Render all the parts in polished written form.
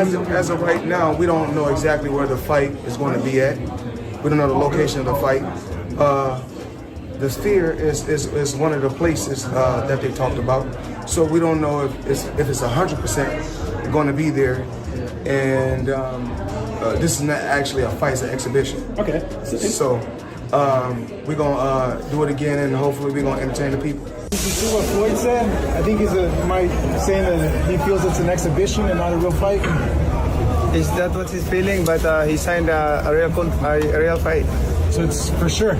As of right now, we don't know exactly where the fight is going to be at. We don't know the location of the fight. The Sphere is one of the places that they talked about. So we don't know if it's 100% going to be there. And this is not actually a fight, it's an exhibition. Okay. So we're going to do it again, and hopefully we're going to entertain the people. Did you see what Floyd said? I think he's saying that he feels it's an exhibition and not a real fight. Is that what he's feeling? But he signed a real fight. So it's for sure.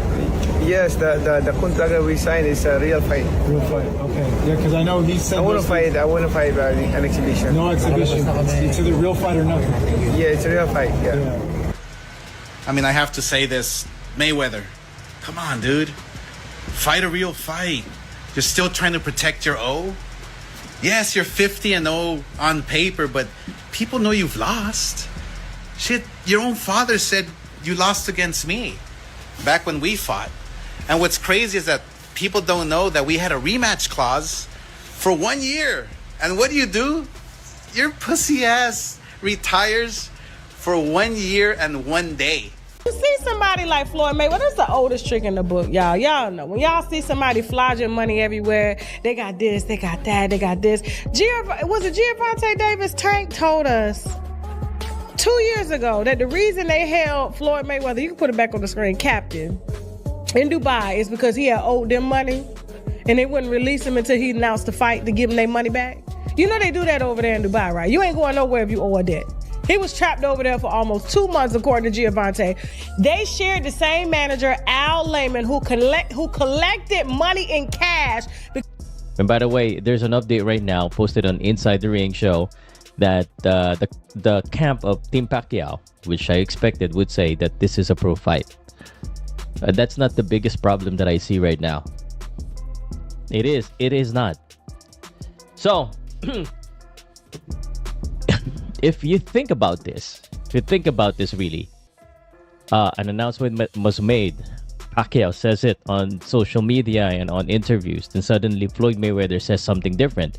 Yes, the contract we signed is a real fight. Real fight. Okay. Yeah, because I know he said. I want to fight an exhibition. No exhibition. It's either real fight or nothing. Yeah, it's a real fight. Yeah. I mean, I have to say this, Mayweather. Come on, dude. Fight a real fight. You're still trying to protect your O? Yes, you're 50-0 on paper, but people know you've lost. Shit, your own father said you lost against me back when we fought. And what's crazy is that people don't know that we had a rematch clause for 1 year. And what do? Your pussy ass retires for 1 year and 1 day. You see somebody like Floyd Mayweather, that's the oldest trick in the book, y'all. Y'all know. When y'all see somebody flogging money everywhere, they got this, they got that, they got this. Was it Gervonta Davis? Tank told us 2 years ago that the reason they held Floyd Mayweather, you can put it back on the screen, captain, in Dubai is because he had owed them money and they wouldn't release him until he announced the fight to give them their money back. You know they do that over there in Dubai, right? You ain't going nowhere if you owe a debt. He was trapped over there for almost 2 months, according to Gervonta. They shared the same manager, Al Layman, who collected money in cash. And by the way, there's an update right now posted on Inside the Ring show that the camp of Team Pacquiao, which I expected, would say that this is a pro fight. That's not the biggest problem that I see right now. It is not. So if you think about this really, an announcement was made. Pacquiao says it on social media and on interviews. Then suddenly Floyd Mayweather says something different.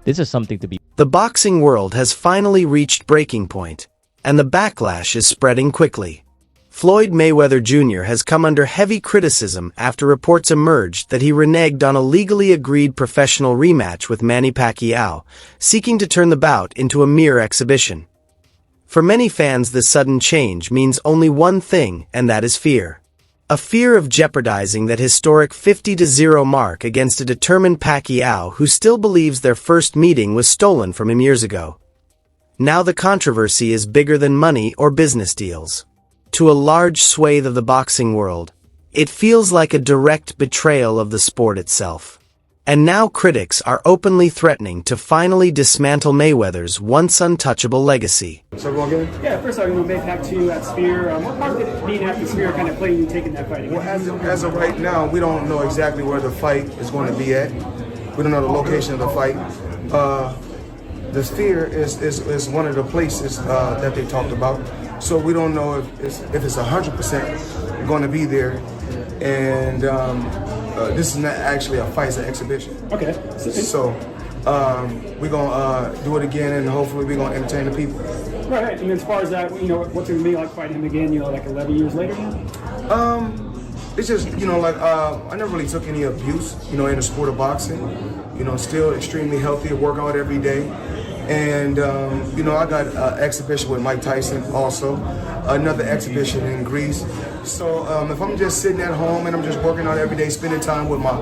This is something to be... The boxing world has finally reached breaking point, and the backlash is spreading quickly. Floyd Mayweather Jr. has come under heavy criticism after reports emerged that he reneged on a legally agreed professional rematch with Manny Pacquiao, seeking to turn the bout into a mere exhibition. For many fans, this sudden change means only one thing, and that is fear. A fear of jeopardizing that historic 50-0 mark against a determined Pacquiao who still believes their first meeting was stolen from him years ago. Now the controversy is bigger than money or business deals. To a large swathe of the boxing world, it feels like a direct betrayal of the sport itself. And now critics are openly threatening to finally dismantle Mayweather's once untouchable legacy. So go again? Yeah, first I'm going to back to you at Sphere. What part did being at the Sphere kind of play you taking that fight again? Well, as of right now, we don't know exactly where the fight is going to be at. We don't know the location of the fight. The Sphere is one of the places that they talked about. So we don't know if it's 100% going to be there. And this is not actually a fight, it's an exhibition. Okay. So we're going to do it again, and hopefully we're going to entertain the people. Right. And as far as that, what's it going to be like fighting him again, like 11 years later now? It's just, I never really took any abuse, in the sport of boxing. Still extremely healthy, work out every day. And, I got an exhibition with Mike Tyson also, another exhibition in Greece. So if I'm just sitting at home and I'm just working out every day, spending time with my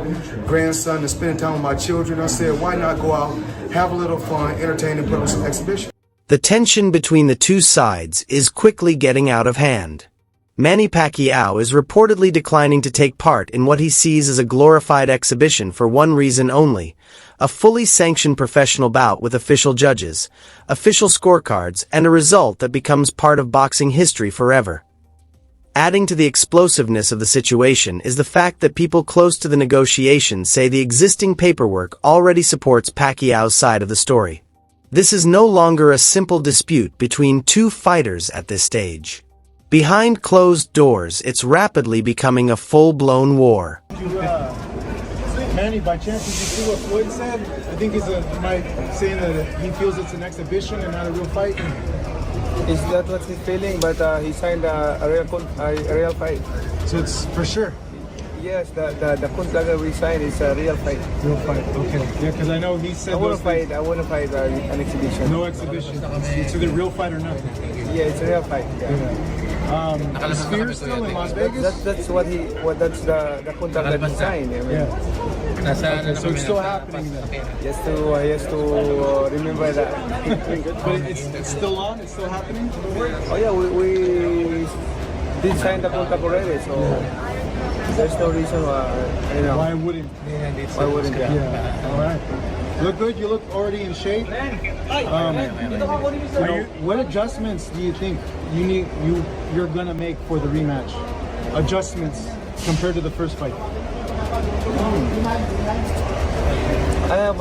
grandson and spending time with my children, I said, why not go out, have a little fun, entertain, and put on some exhibition. The tension between the two sides is quickly getting out of hand. Manny Pacquiao is reportedly declining to take part in what he sees as a glorified exhibition for one reason only: a fully sanctioned professional bout with official judges, official scorecards, and a result that becomes part of boxing history forever. Adding to the explosiveness of the situation is the fact that people close to the negotiations say the existing paperwork already supports Pacquiao's side of the story. This is no longer a simple dispute between two fighters at this stage. Behind closed doors, it's rapidly becoming a full-blown war. You Manny, by chance, did you see what Floyd said? I think he's saying that he feels it's an exhibition and not a real fight. Is that what he's feeling? But he signed a real fight. So it's for sure. Yes, the contract that we signed is a real fight. Real fight, okay. Yeah, because I know he said I want to fight an exhibition. No exhibition. It's either real fight or nothing. Yeah, it's a real fight. The Sphere still in Las Vegas? That's the contract that he signed. I mean, Okay, so it's still happening then. he has to remember that. But it's still on? It's still happening? Oh yeah, we did sign the contract already, so there's no reason why. Why wouldn't? Why wouldn't? Yeah. All right. Look good. You look already in shape. What adjustments do you think you're gonna make for the rematch? Adjustments compared to the first fight. I have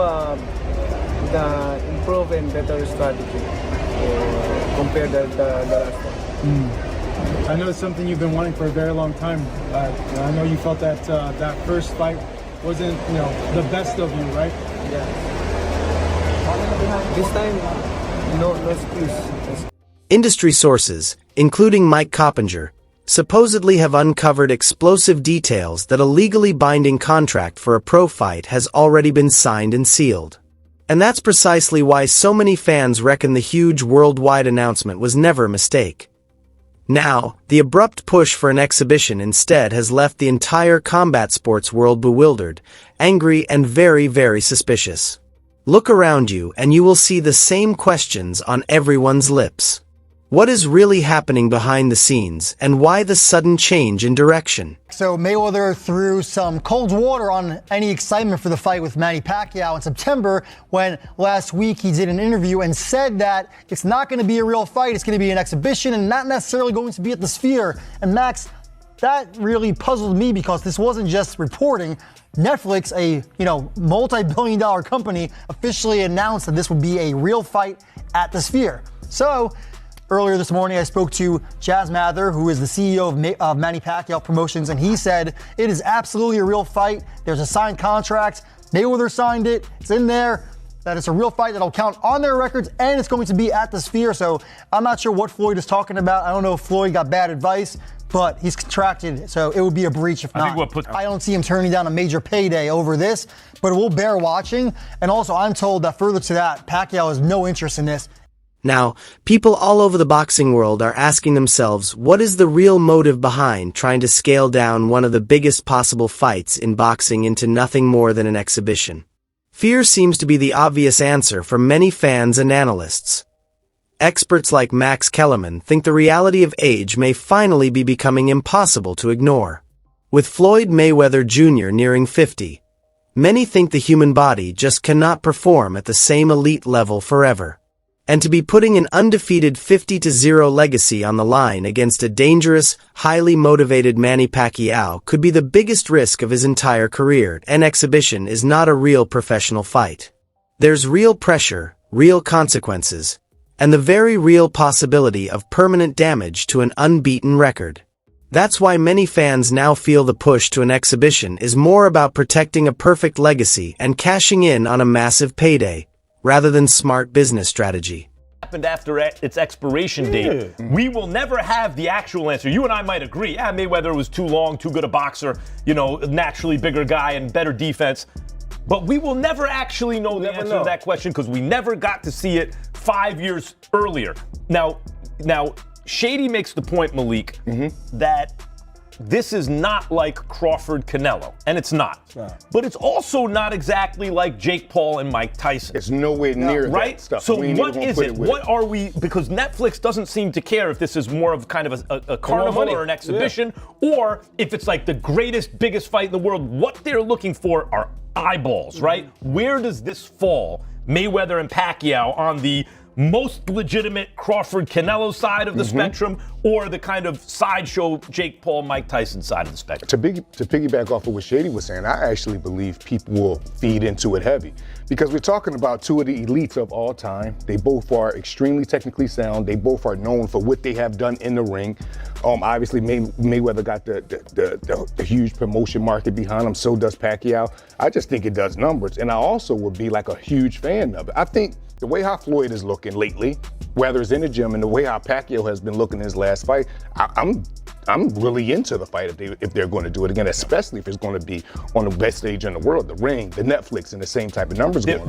the improved and better strategy compared to the last one. I know it's something you've been wanting for a very long time. I know you felt that that first fight wasn't, the best of you, right? Yeah. This time, no excuse. Industry sources, including Mike Coppinger, supposedly have uncovered explosive details that a legally binding contract for a pro fight has already been signed and sealed. And that's precisely why so many fans reckon the huge worldwide announcement was never a mistake. Now, the abrupt push for an exhibition instead has left the entire combat sports world bewildered, angry, and very, very suspicious. Look around you and you will see the same questions on everyone's lips. What is really happening behind the scenes, and why the sudden change in direction? So Mayweather threw some cold water on any excitement for the fight with Manny Pacquiao in September, when last week he did an interview and said that it's not going to be a real fight, it's going to be an exhibition and not necessarily going to be at the Sphere. And Max, that really puzzled me because this wasn't just reporting. Netflix, a multi-billion-dollar company, officially announced that this would be a real fight at the Sphere. So earlier this morning, I spoke to Jazz Mather, who is the CEO of Manny Pacquiao Promotions, and he said it is absolutely a real fight. There's a signed contract. Mayweather signed it. It's in there. That it's a real fight that'll count on their records, and it's going to be at the Sphere. So I'm not sure what Floyd is talking about. I don't know if Floyd got bad advice, but he's contracted, so it would be a breach if not. I don't see him turning down a major payday over this, but it will bear watching. And also, I'm told that further to that, Pacquiao has no interest in this. Now, people all over the boxing world are asking themselves, what is the real motive behind trying to scale down one of the biggest possible fights in boxing into nothing more than an exhibition? Fear seems to be the obvious answer for many fans and analysts. Experts like Max Kellerman think the reality of age may finally be becoming impossible to ignore. With Floyd Mayweather Jr. nearing 50, many think the human body just cannot perform at the same elite level forever. And to be putting an undefeated 50-0 legacy on the line against a dangerous, highly motivated Manny Pacquiao could be the biggest risk of his entire career. An exhibition is not a real professional fight. There's real pressure, real consequences, and the very real possibility of permanent damage to an unbeaten record. That's why many fans now feel the push to an exhibition is more about protecting a perfect legacy and cashing in on a massive payday, rather than smart business strategy. Happened after its expiration date. We will never have the actual answer. You and I might agree, Mayweather was too long, too good a boxer, naturally bigger guy and better defense. But we will never actually know the answer to that question because we never got to see it 5 years earlier. Now, Shady makes the point, Malik, that this is not like Crawford-Canelo, and it's not. But it's also not exactly like Jake Paul and Mike Tyson. It's nowhere near that stuff. So what is it? What are we, because Netflix doesn't seem to care if this is more of kind of a carnival or an exhibition, or if it's like the greatest, biggest fight in the world. What they're looking for are eyeballs, right? Where does this fall, Mayweather and Pacquiao, on the most legitimate Crawford-Canelo side of the spectrum, or the kind of sideshow Jake Paul, Mike Tyson side of the spectrum? To piggyback off of what Shady was saying, I actually believe people will feed into it heavy because we're talking about two of the elites of all time. They both are extremely technically sound. They both are known for what they have done in the ring. Obviously, Mayweather got the huge promotion market behind him. So does Pacquiao. I just think it does numbers, and I also would be like a huge fan of it. I think the way how Floyd is looking lately, whether it's in the gym, and the way how Pacquiao has been looking in his last fight, I'm really into the fight if they're going to do it again, especially if it's going to be on the best stage in the world, the ring, the Netflix, and the same type of numbers going on.